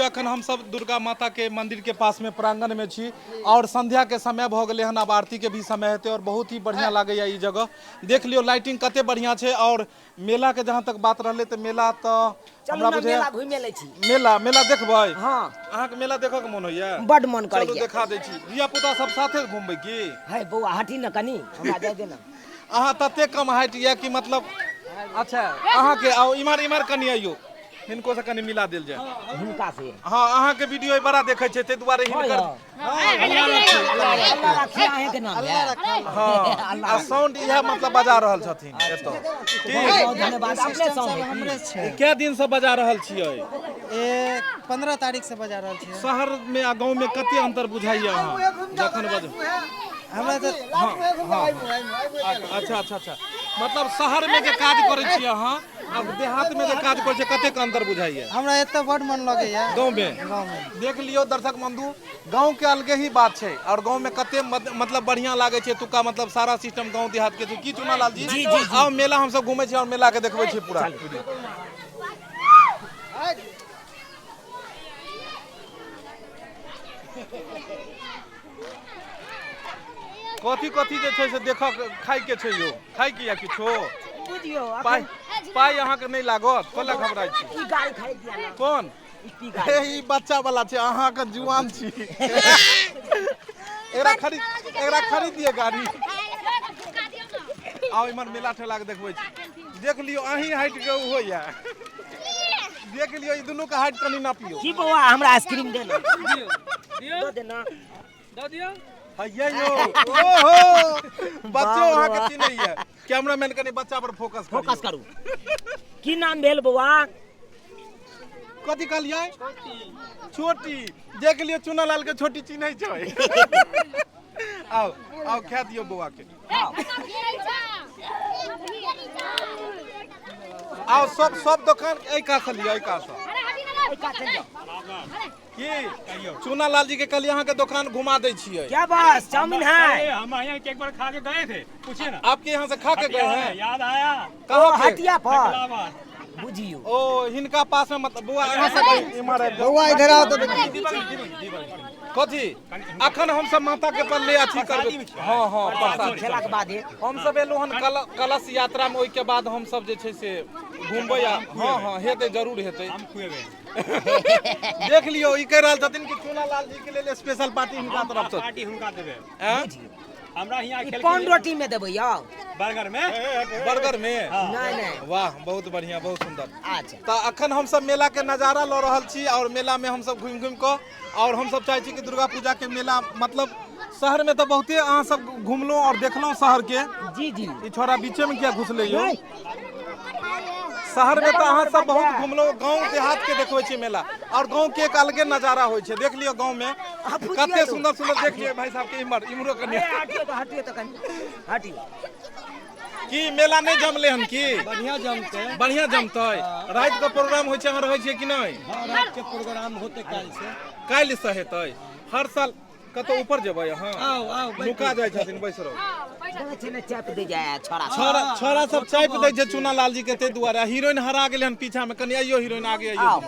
अखन हम सब दुर्गा माता के मंदिर के पास में प्रांगण में छी और संध्या के समय भ गए हन, अब आरती के भी समय हेते और बहुत ही बढ़िया लागे ये जगह। देख लियो लाइटिंग कते बढ़िया छे। और मेला के जहां तक बात रहले तो मेला तो हमरा बुझे मेला घुमे ले छी। मेला देखबै। हां अहाँ के मेला देखक मन होइया? बड मन करैया। चलू देखा दै छी। धिया पुता सब साथे घुमबै की? है बौआ हटी न कनी हमरा दे देना। अहाँ तते कम हाइट या कि मतलब अच्छा अहाँ के आओ इमर कनी आइयो, हिनको से कनी मिला देल जाय। हुनका से हां अहाँ के वीडियो बड़ा देखै छै ते दुआरे हिनकर अल्लाह रखिया है के नाम है। हां साउंड इहा मतलब बजा रहल छथिन एतो। बहुत धन्यवाद। अपने साउंड हमरे छै। क्या दिन से बजा रहल छियै? 15 तारीख से बजा रहल छियै। शहर में आ गांव में कते अंतर बुझाइया अहाँ जखन बज हमरा तो अच्छा मतलब शहर में जे काज करै छी अहाँ अब देहात में जे काज करै छी कते के अंतर बुझाइया? हमरा एतऽ बड मन लगैया गांव में। देख लियो दर्शक बंधु, गांव के अलगे ही बात छै और गांव में कते मतलब बढ़िया लागे छै। तुका मतलब सारा सिस्टम गांव देहात के छै। की चुना लाल जी? आओ मेला हम सब घूमे छी और मेला के देखबै छी पूरा। कथी जे छै से देखक खाय के छै यो? खाय के या किछो बुझियो पाई अहाँ के नहीं लागत? कोला घबराई छी? ई गाड़ी खरीद दिया ना। कोन? ई बच्चा वाला छै, अहाँ के जुआन छी। एकरा खरीदिए गाड़ी। आओ इमर मेला ठेला के देखबै छी। देख लियो अहीं हाइट के हो या। देख लियो ई दुनू के हाइट कनी नापियो। की बौआ हमरा आइसक्रीम दे ना। दियो दे ना। दे दियो। हैया यो ओहो बच्चो अहाँ के चिन्हैया। कैमरामैन कनी बच्चा पर फोकस करू। की नाम भेल बौआ? कथी कहलियै? छोटी। देख लियो चुना लाल के छोटी चिन्है छै। आओ खा दियो बौआ के। आओ सब दुकान ए का से लियो, ए का से। की चुना लाल जी के कहलिए अहाँ के दुकान घुमा दै छियै। क्या बस चाउमीन है? हम यहाँ एक बार खा के गए थे, पूछिए ना। आपके यहाँ से खा के गए हैं? याद आया? कहाँ पे? हटिया पर बुझियो। ओ हिनका पास में मतलब बुआ अहाँ सब इमर आबि जाओ। बौआ इधर आओ तो कथी अखन हम सब माता के पल्ले अथी करबै। हां प्रसाद खेला के बाद हम सब एलौ हन कलश यात्रा में। ओइ के बाद हम सब जे छै से घुमबै। हां हेतै जरूर हेतै। हम खुएबे। देख लियो ई कह रहल छथिन कि चुना लाल जी के लिए स्पेशल पार्टी हिनका तरफ से। पार्टी हुनका देबे। हैं हमरा यहाँ खेल कौन रोटी में देबै यौ? बर्गर में। नहीं वाह बहुत बढ़िया बहुत सुंदर। अच्छा तो अखन हम सब मेला के नजारा ल रहल छी और मेला में हम सब घुम के और हम सब चाहे छी कि दुर्गा पूजा के मेला मतलब शहर में तो बहुते अहाँ सब घुमलो और देखलो शहर के। जी ई छोरा बीचे में क्या घुसले यो? शहर में तो अहाँ सब बहुत घुमलो, गांव देहात के देखबै छी मेला और गांव के एक अलगे नजारा होय छै। देख लियो गांव में कते सुंदर देख लियो भाई साहब के इमरो कनी हटियो तो कनी हटियो। की मेला नहीं जमले हन की? बढ़िया जमतै। रात के प्रोग्राम होय छै, अहाँ रहै छियै कि नहीं? हां रात के प्रोग्राम होते काल्हि से हेतै। हर साल कतो ऊपर जेबै अहाँ? आओ लुका जाय छथिन बैस रहो। चाप दे जाय छोरा सब चाप दै छै चुना लाल जी के ते दुआरे। हीरोइन हरा गेलै हन पीछा में। कनी आइयो हीरोइन आगे आइयो।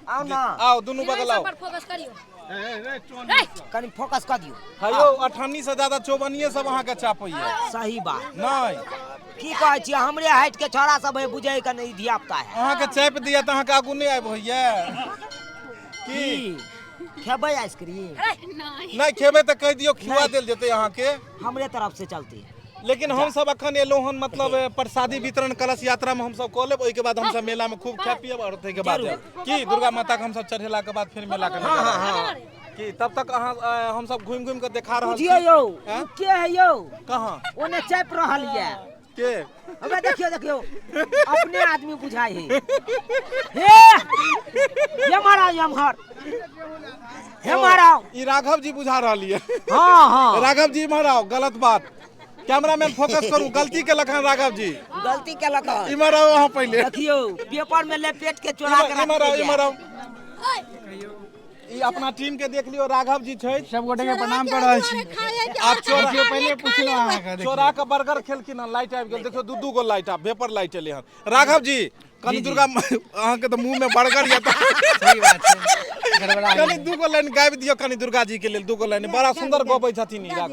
आओ ना आओ दुनू बगल आओ। फोकस करियो। कनी फोकस कर दियो। हेयो 98 से ज्यादा चौबनिए सब अहाँ के चापैया। सही बात नहीं की कहै छी? हमरे हाइट के छोरा सब है, बुझै के नहीं धिया पुता है। अहाँ के चाप दिया त अहाँ के आगू नहीं आब होइया की खेबै आइसक्रीम? नहीं खेबै त कह दियो खिवा देल जेतै अहाँ के। हमरे तरफ से चलती। लेकिन हम सब अखन एलो हन मतलब प्रसादी वितरण कलश यात्रा में हम सब कऽ लेब। ओइ के बाद हम सब मेला में खूब खा पियब और ओइ के बाद की दुर्गा माता के हम सब चढ़ेला के बाद फिर मेला के हां की तब तक अहाँ हम सब घुम के देखा रहल छी। बुझियो यौ के है यौ? कहां ओने चाप रहल ये के? हमरा देखियो अपने आदमी बुझाई है। हे मारा ई राघव जी बुझा रहलिए। हां राघव जी माराओ गलत बात। कैमरामैन फोकस करू। गलती के लखन राघव जी गलती के लखन। इमर आओ वहां पहले देखियो पेपर में लपेट के चोरा के रख दिया। इमर आओ। ई अपना टीम के देख लियो राघव जी छै। सब गोटे के प्रणाम कर रहल छी। आप चोरा पहले पूछलो अहाँ के चोरा के बर्गर खेलखिन हन। लाइट आबि गेल देखियो दू गो लाइट आ वेपर लाइट एले हन। राघव जी कनी दुर्गा अहाँ के तो मुंह में बर्गर या सही बात है गड़बड़ा कनी दूगो लाइन गाबि दियो कनी दुर्गा जी के लेल दूगो लाइन बड़ा सुंदर गबै छथिन ई राग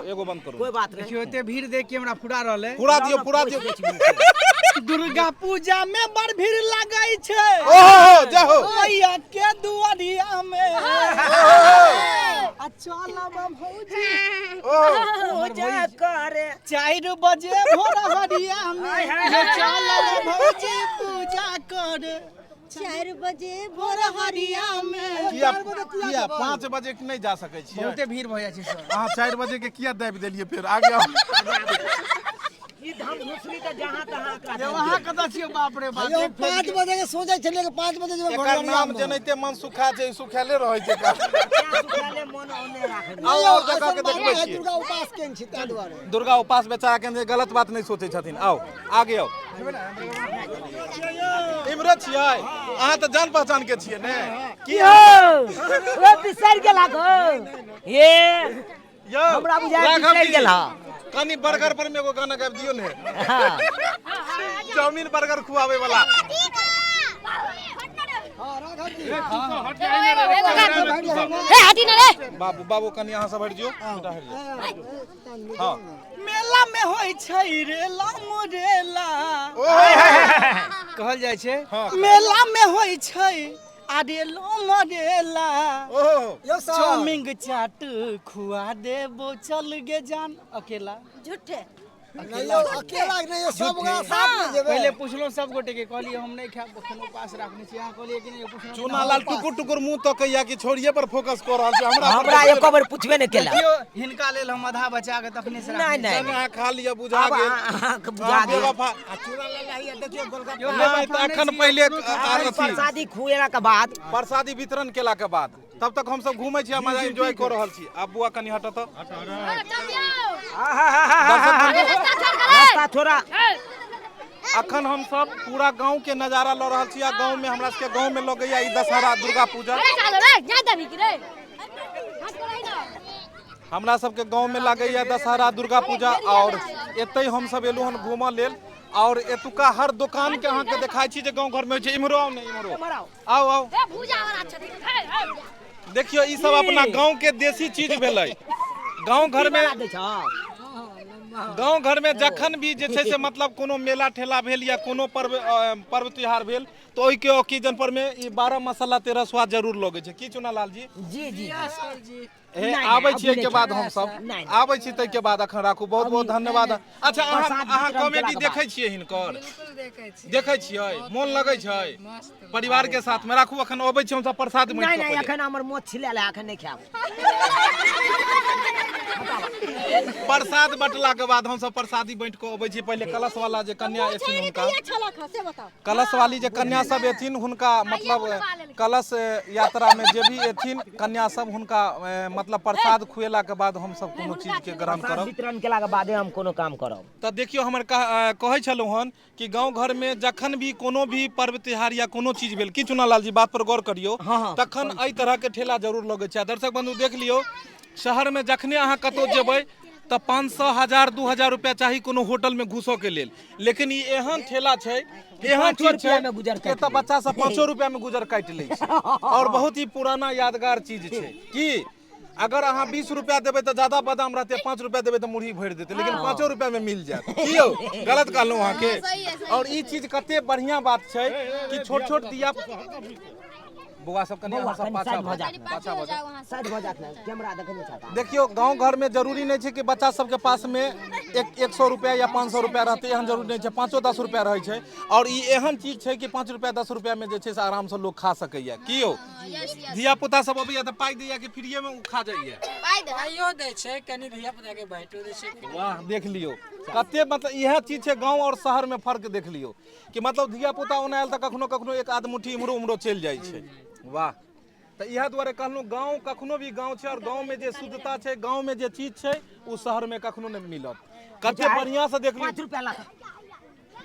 एगो बंद करू कोई बात नहीं देखियो एते भीड़ देख के हमरा फुरा रहल है पूरा दियो दुर्गा पूजा में बड़ भीड़ लागै छै ओहो जय हो मैया के दुआरिया में चलब भौजी पूजा करे 4 बजे भोर हरिया में चलब भौजी पूजा करे 4 बजे भोर हरिया में किया 5 बजे नहीं जा सकै छी बहुते भीड़ भ जाइ छै सर अहाँ 4 बजे के किया दाबि देलिए फिर आगे ई धाम घुसली त जहां तहां वहां कतऽ छियै बाप रे बाप 5 बजे के सोचै छलिए कि 5 बजे जेबै एकर नाम जनैते मन सुखा छै सुखाले रहै छै का सुखाले मन ओने राखे और जगह के देखबै छी दुर्गा उपास केन छी ताहि दुआरे दुर्गा उपास बेचारा के गलत बात नहीं सोचै छथिन आओ आगे आओ इमरे छियै अहाँ तऽ जान पहचान के छियै ने की हो ओ बिसर गेला गो ये यो हमरा बुझाय बिसर गेला कनी बर्गर पर में एगो गाना गाबि दियो ने चाउमीन बर्गर खुआवे वाला बाबू बाबू कनी अहाँ सब हट जियो हां मेला में होय छै रेला मोरेला कहल जाइ छै मेला में होय छै आडेलो मरेला ओहो चाउमिन चाट खुआ देबो चल गे जान अकेला झूठे नहीं यो अकेला नहीं यो सब गोरा साथ में जेबै पहले पूछलो सब गोटे के कहलिए हम नहीं खाब कोनो पास रखने छी अहाँ कहलिए कि नहीं पूछलो चूना लाल टुकुर टुकुर मुंह तो कहिया कि छोड़िए पर फोकस कर रहल छै हमरा एको बार पूछबे नहीं केला हिनका लेल हम आधा बचा के तखने से नहीं नहीं चना खा लिया बुझा अब गेल अहाँ के बुझा गेल बेवफा चूड़ा ले लहिया देखियो गोलगप्पा नहीं तो अखन पहले प्रसादी खुएला के बाद प्रसादी वितरण केला के बाद तब तक हम सब घूमै छी मजा एंजॉय कर रहल छी अब बुआ कनी हटत रास्ता थोड़ा अखन हम सब पूरा गांव के नजारा ल रहल छी आ गांव में हमरा के गांव में लगैया ई दशहरा दुर्गा पूजा हमरा सबके गांव में लागैया दशहरा दुर्गा पूजा और एतै हम सब एलु हन घूमऽ लेल और एतुका हर दुकान के अहाँ के देखाई छी जे गांव घर में छै इमरो ने इमरो आओ आओ देखियो ई सब अपना गांव के देसी चीज भेलै गांव घर में जखन भी जे छै से मतलब कोनो मेला ठेला भेल या कोनो पर्व त्योहार भेल तो ओहि के ओकेजन पर में ई 12 मसाला 13 स्वाद जरूर लगे छै की चुना लाल जी जी आबै छियै के बाद हम सब आबै छी तै के बाद अखन राखू बहुत बहुत धन्यवाद अच्छा अहाँ कॉमेडी देखै छियै हिनकर देखै छियै मोन लगै छै परिवार के साथ में राखू अखन अबै छी हम सब प्रसाद में नहीं अखन हमर मोछ छिलेला अखन नहीं खाब प्रसाद बटला के बाद हम सब प्रसादी बांट के अबै छी पहले कलश वाला जे कन्या एथिन हुनका कलश वाली जे कन्या सब एथिन हुनका मतलब कलश यात्रा में जे भी एथिन कन्या सब हुनका मतलब प्रसाद खुएला के बाद हम सब कोनो चीज के ग्रहण करब वितरण केला के बादे हम कोनो काम करब त देखियो हमर कहै छलौ हन कि गांव घर में जखन भी कोनो भी पर्व त्योहार या कोनो चीज भेल कि चुना लाल जी बात पर गौर करियो तखन एहि तरह के ठेला जरूर लगै छै दर्शक बंधु देख लियो शहर में जखने अहाँ कतौ जेबै त 500 1000 2000 रुपया चाही कोनो होटल में घुसो के लेल लेकिन ई एहन ठेला छै एहन चीज छै एतऽ बच्चा सब 500 रुपया में गुजर काट लै छै और बहुत ही पुराना यादगार चीज छै कि अगर अहाँ 20 रुपया देबै तो ज्यादा बादाम रहते 5 रुपया देबै तो मुरही भरि देते लेकिन 5 रुपया में मिल जात की यौ गलत कहलहुँ अहाँ के और ई चीज कते बढ़िया बात छै कि छोट छोट दिया बुआ सब कने हम सब पाछा कैमरा देखने चाहता देखियो गांव घर में जरूरी नहीं है कि बच्चा सब के पास में 100 रुपया या 500 रुपया रहते एहन जरूरी नहीं है 5-10 रुपया रहे छै और ई एहन चीज छै कि 5 रुपया 10 रुपया में जे छै से आराम से लोग खा सकैया की यौ धिया पुता सब अबैया त पाई दैया कि फ्रीए में खा जाइया पाइयो दै छै कनी धिया पुता के बाइटो दै छै वाह देख लियो कते मतलब यह चीज छै गांव और शहर में फर्क देख लियो कि मतलब धिया पुता ओना आयल त कखनो कखनो एक आध मुट्ठी इमरो उमरो चल जाय छै वाह तो यह द्वारे कहलूँ गाँव कखनो भी गाँव छै और गाँव में जे शुद्धता छै गाँव में जे चीज छै उ शहर में कखनो नहीं मिलत कते बढ़िया से देख लियो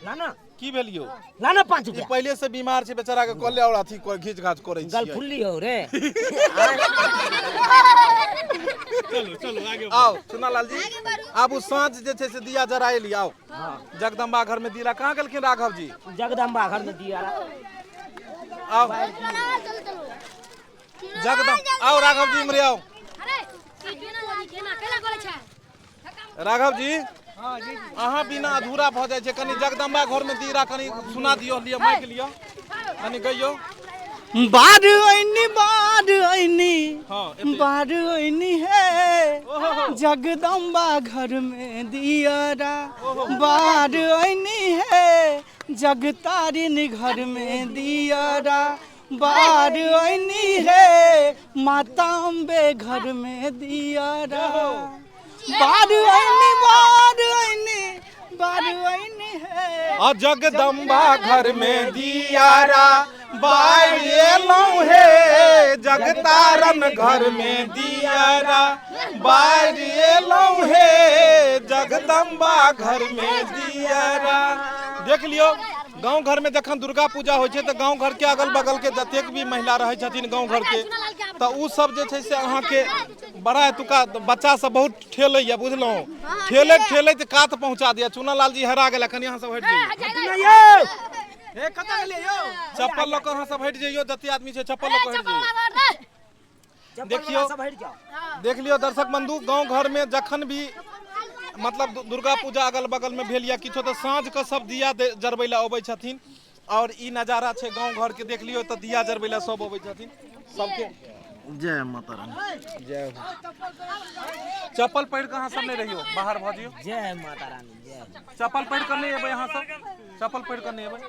लाना की भेलियो लाना 5 ई रुपया पहले से बीमार छै बेचारा के कोले और अथी घीच घाच करे छी गल फुल्ली हो रे चलो चलो आगे आओ चुनालाल जी अब उ साँझ जे छै से दिया जराएली आओ जगदम्बा घर में दिया कहाँ गेलखिन राघव जी जगदम्बा घर में दिया आओ आओ राघव जी इमरे आओ राघव जी अहाँ बिना अधूरा भ जाय छै कनी जगदम्बा घर में दीरा कनी सुना दियो लियो माइक लियो कनी गइयो बाढ़ आईनी हाँ एते। बाढ़ आईनी है जगदम्बा घर में दियारा बाढ़ आईनी है जगतारिन घर में दियारा बाढ़ आईनी है माता अम्बे घर में दियारा बाढ़ आईनी है जगदम्बा घर में दियारा बाढ़ एलौं हे जगतारन घर में दियारा बाढ़ एलौं हे जगदम्बा घर में दियारा। देख लियो गांव घर में जखन दुर्गा पूजा होइ छै त गांव घर के अगल बगल के जतेक भी महिला रहै छथिन गांव घर के त उ सब जे छै से अहाँ के बड़ा एतुका बच्चा सब बहुत ठेलैया बुझलौं ठेलैत ठेलैत कात पहुंचा दिया चुनालाल जी हरा गेला कनी अहाँ सब हट जइयो ए कत गेलियै यौ चप्पल ल क अहाँ सब हट जइयो जते आदमी छै चप्पल ल क हट जइयो देखियो देख लियो दर्शक बंधु गांव घर में जखन भी मतलब दुर्गा पूजा अगल बगल में भेल या किछो तो साँझ के सब दिया जरबै ला अबै छथिन और ई नजारा छै गांव घर के देख लियो त दिया जरबै ला सब अबै छथिन सबके जय माता रानी जय हो चप्पल पहिर के अहाँ सब नहीं रहियो बाहर भ जियो जय माता रानी जय चप्पल पहिर के नहीं एबै अहाँ सब चप्पल पहिर के नहीं एबै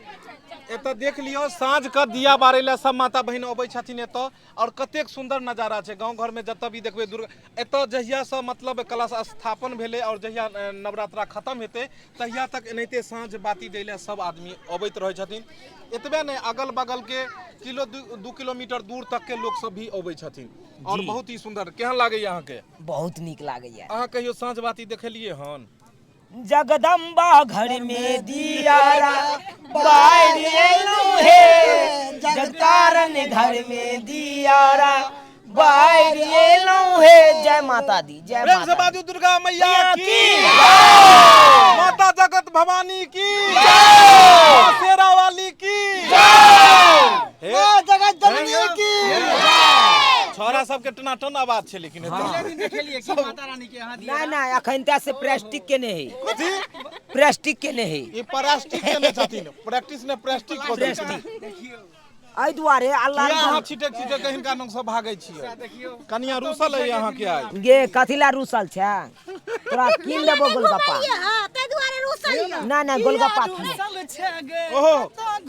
एत देख लियो साँझ के दिया बारै ला सब माता बहिन अबै छथिन एत और कतेक सुंदर नजारा छै गांव घर में जत भी देखबै दुर्गा एत जहिया से मतलब कलश स्थापन भेलै और जहिया नवरात्रा खत्म हेतै तहिया तक एनाहिते साँझ बाती दै ला सब आदमी अबैत रहै छथिन एतबे नहीं अगल बगल के दू किलोमीटर दूर तक के लोग सब भी अबै छथिन और बहुत ही सुंदर केहन लागै अहाँ के बहुत नीक लागैया अहाँ कहियो साँझ बाती देखलियै हन जगदम्बा घर में दियारा बाढ़ एलौं हे जगतारन घर में दियारा बाढ़ एलौं हे जय माता दी जय प्रेम से माता बाजू दुर्गा मैया की माता जगत भवानी की शेरा वाली की जगत जननी की छोरा सबके टनाटन आवाज छै लेकिन देखेलिए कि माता रानी के यहाँ ना ना अखन त से प्रेस्टिक के नहीं जी प्रेस्टिक के नहीं ई प्लास्टिक के ने छथिन प्रैक्टिस ने प्लास्टिक को दै छथिन आई दुआरे अल्लाह किया अहाँ छिटे छिटे कहिन का नंग सब भागै छियै कनिया रूसल है अहाँ के आइ गे कथिला रूसल छै तोरा कीन लेबो गोलगप्पा ते दुआरे रुसल ना ना गोलगप्पा खी ओहो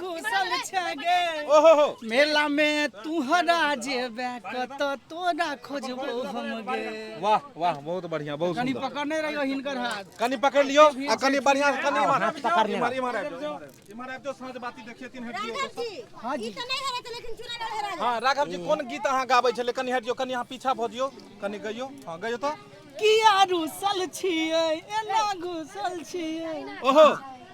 घुसल छगे ओहो मेला में तुहरा जेबे कत तोरा खोजबो हम गे वाह वाह बहुत बढ़िया बहुत कनी सुंदर पकड़ने रहियो हिनकर हाथ कनी पकड़ लियो आ कनी बढ़िया कनी हाथ पकड़ने इमर आबि जाओ साँझ बाती देखियथिन हट दियो हां जी ई त नहीं हरे लेकिन चुना डर हरा हाँ राघव जी कोन गीत अहाँ गाबै छले कनी हटियो कनी अहाँ पीछा भ जियो कनी गइयो हाँ गइयो तो किया रुसल छियै एना घुसल छियै ओहो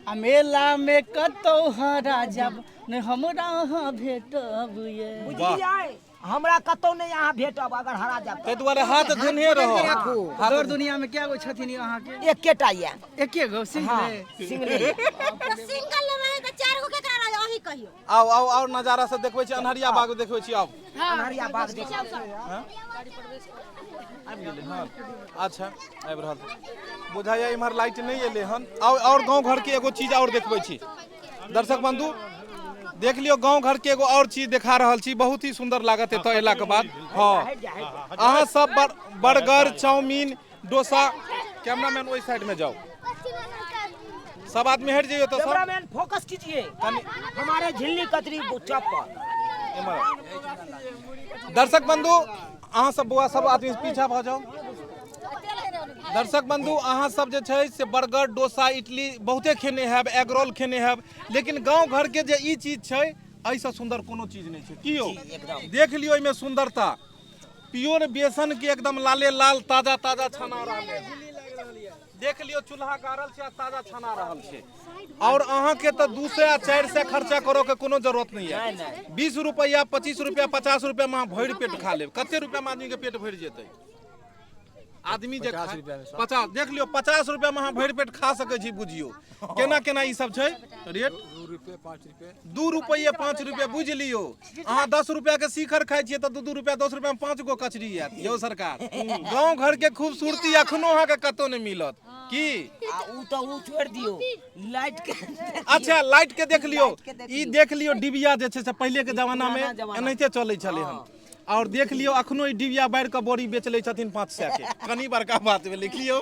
आ मेला में कतौ हरा जब ने हमरा अहाँ भेटब ये बुझलियै हमरा कतौ नहीं यहाँ भेटब अगर हरा जाब तै दुआरे हाथ धुनिए रहो दौड़ दुनिया में क्या गो छथिन यहाँ के एकेटा ये एके गो सिंह सिंगले सिंगल रहे त चार गो केकरा रहे ओही कहियो आओ आओ और नजारा से देखबै छी अनहरिया बाग देखबै छी आओ अनहरिया बाग देख अच्छा आबि रहल बुझाइया इम्हर लाइट नहीं एले हन और गांव घर के एगो चीज और देखबै छी दर्शक बंधु देख लियो गांव घर के एगो और चीज दिखा रहल छी बहुत ही सुंदर लागत है तो एला के बाद हाँ अहाँ सब बर्गर चाउमीन डोसा कैमरामैन ओई साइड में जाओ सब आदमी हट जाइए तो सब कैमरामैन फोकस कीजिए हमारे झिल्ली कतरी चप्पल दर्शक बंधु अहाँ सब बुआ सब आदमी पीछा भ जाओ दर्शक बंधु अहाँ सब जे छै से बर्गर डोसा इडली बहुते खेने हैब एग रोल खेने हैब लेकिन गांव घर के जे ई चीज छै ऐसा सुंदर कोनो चीज नहीं छै कियो देख लियो इमे सुंदरता प्योर बेसन के एकदम लाले लाल ताजा ताजा छना रहले देख लियो चूल्हा गाड़ल छै आ ताजा छना रहल छै और अहाँ के तो 2 से 4 से खर्चा करो के कोनो जरूरत नहीं है। 20 रुपया 25 रुपया 50 रुपया में भरि पेट खा लेब। कते रुपया में आदमी के पेट भरि जेतै? आदमी जे 50 देख लियो 50 रुपया में भरि पेट खा सकै छी। बुझियो केना केना ई सब छै रेट। 2 रुपया 5 रुपया बुझ लियो। अहाँ 10 रुपया के शिखर खाइ छियै तऽ 2 रुपया 10 रुपया में 5 गो कचरी आयत यौ सरकार। गांव घर के खूबसूरती अखनो अहाँ के कतौ नहीं मिलत की। ऊ तो ऊ छोड़ दियो लाइट के। अच्छा लाइट के देख लियो। ई देख लियो डिबिया जे छै से पहिले के जमाना में एनाहिते चलै छलै हन। और देख लियो अखनो ई डिबिया बाढ़ के बोरी बेच लै छथिन 500 के। कनी बड़का बात में लिख लियो।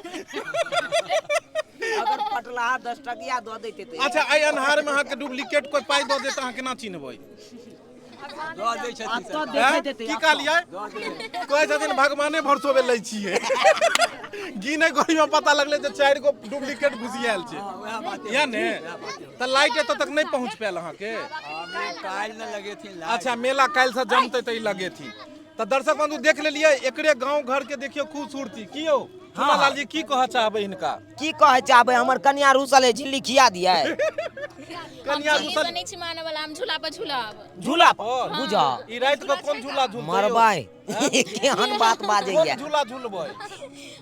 अगर पटला 10 टकिया दो देते तो अच्छा आई अन्हार में अहाँ के डुप्लीकेट कोई पाई दो देत अहाँ केना चिन्हबै? दो दे छथिन तो देखे देते की कहलियै? कहै छथिन भगवाने भरसो लै छियै। गिने गोरी में पता लगले जे 4 गो डुप्लीकेट घुसियाल छै या ने। त लाइट एत तक नहीं पहुंच पायल अहाँ के। काल न लगे थी। अच्छा मेला काल से जमते त ई लगे थी। त दर्शक बंधु देख लेलिए एकरे गांव घर के देखियो खूबसूरती की हो। चुना लाल जी की कह चाहबे इनका? की कहे चाहबे हमर कन्या रुसल है झिल्ली खिया दिया है। कन्या रुसल नहीं छी माने वाला हम झूला पर झूलाब। झूला पर बुझा ई रात को कौन झूला झूलते? मरबाई केहन बात बाजे कौन या। झूला झूलबै?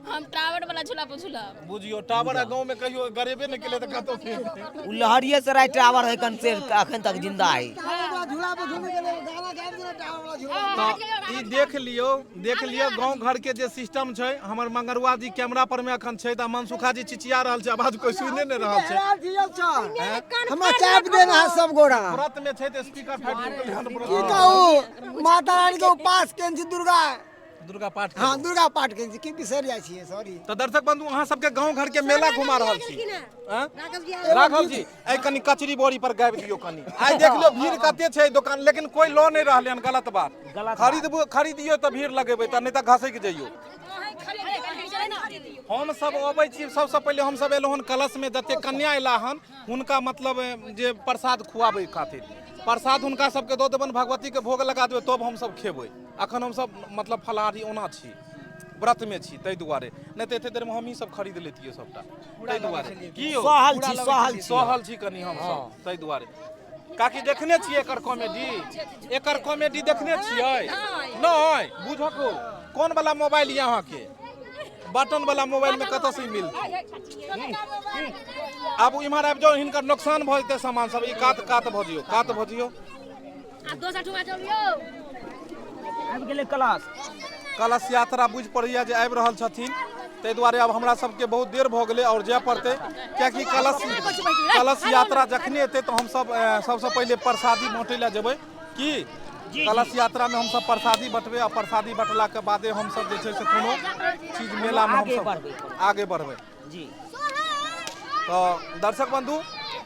हम टावर वाला झूला पर झूलाब। बुझियो टावर आ गांव में कहियो गरीबे ने केले त कतो फिर। उ लहरिये से राय टावर है कन से अखन तक जिंदा है। झूला पे घूमे के गाना गाबि दे टावर वाला झूला। तो ई देख लियो गांव घर के जे सिस्टम छै। हमर मंगरुआ जी कैमरा पर में अखन छै त मनसुखा जी चिचिया रहल छै आवाज कोई सुने नहीं रहल छै। हमरा चाप देना है सब गोरा। व्रत में छै त स्पीकर फाइट गेल हन। की कहू माता रानी के उपास केन छी दुर्गा पाठ। हाँ दुर्गा पाठ केन छी की बिसर जाइ छियै सॉरी। तो दर्शक बंधु अहाँ सबके गांव घर के मेला घुमा रहल छी। राघव जी आई कनी कचरी बोरी पर गाबि दियो कनी। आई देख लियो भीड़ कते छै दुकान लेकिन कोई लो नहीं रहले हन। गलत बात। खरीदियो त भीड़ लगेबै त नहीं त घसै के जइयो। हम सब अबै छी सबसे पहले हम सब एलौ हन कलश में जते कन्या एला हन हुनका मतलब जे प्रसाद खुआबै खातिर। प्रसाद हुनका सबके दो देबन भगवती के भोग लगा देबै तब हम सब खेबै। अखन हम सब मतलब फलाहारी ओना छी व्रत में छी तै दुआरे नहीं त एते देर में हम ही सब खरीद लेतियै सबटा तै दुआरे। की हो सहल छी कनी हम सब तै दुआरे। काकी देखने छियै एकर कॉमेडी देखने छियै? नहीं बुझको कौन वाला मोबाइल यहाँ के बटन वाला मोबाइल में कत से मिलतै? अब इम्हर आबि जाओ हिनकर नुकसान भ जेतै सामान सब। ई कात भ दियो आ दोसर ठुमा चलियो। आबि गेलै कलश यात्रा बुझ पड़ैया जे आबि रहल छथिन तै दुआरे अब हमरा सबके बहुत देर भ गेलै और जाय पड़तै कियाकि कलश यात्रा जखने एतै तो हम सब सबसे पहले प्रसादी बाँटै लए जेबै की। कलश यात्रा में हम सब प्रसादी बटबै और प्रसादी बटला के बादे हम सब जे छै से कोनो चीज मेला में हम सब आगे बढ़बै जी। तो दर्शक बंधु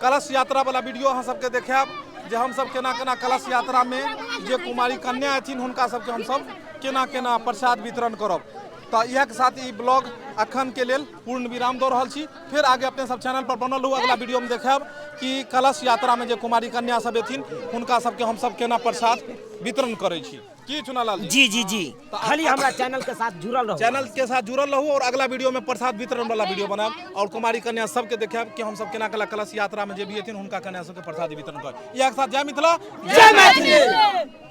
कलश यात्रा वाला वीडियो अहाँ सबके देखाब जे हम सब केना केना कलश यात्रा में जे कुमारी कन्या अथिन हुनका सबके हम सब केना केना प्रसाद वितरण करब। तो इएह के साथ ई ब्लॉग अखन के लेल पूर्ण विराम दऽ रहल छी। फिर आगे अपने सब चैनल पर बनल रहू। अगला वीडियो में देखाब कि कलश यात्रा में जे कुमारी कन्या सब एथिन हुनका सबके हम सब केना प्रसाद वितरण करै छी की। चुनालाल जी खाली हमरा चैनल के साथ जुड़ल रहू और अगला वीडियो में प्रसाद वितरण वाला वीडियो बनाब और कुमारी कन्या सबके देखाब कि हम सब केना केना कलश यात्रा में जे भी एथिन हुनका कन्या सबके प्रसाद वितरण करब। इएह के साथ जय मिथिला जय मैथिली।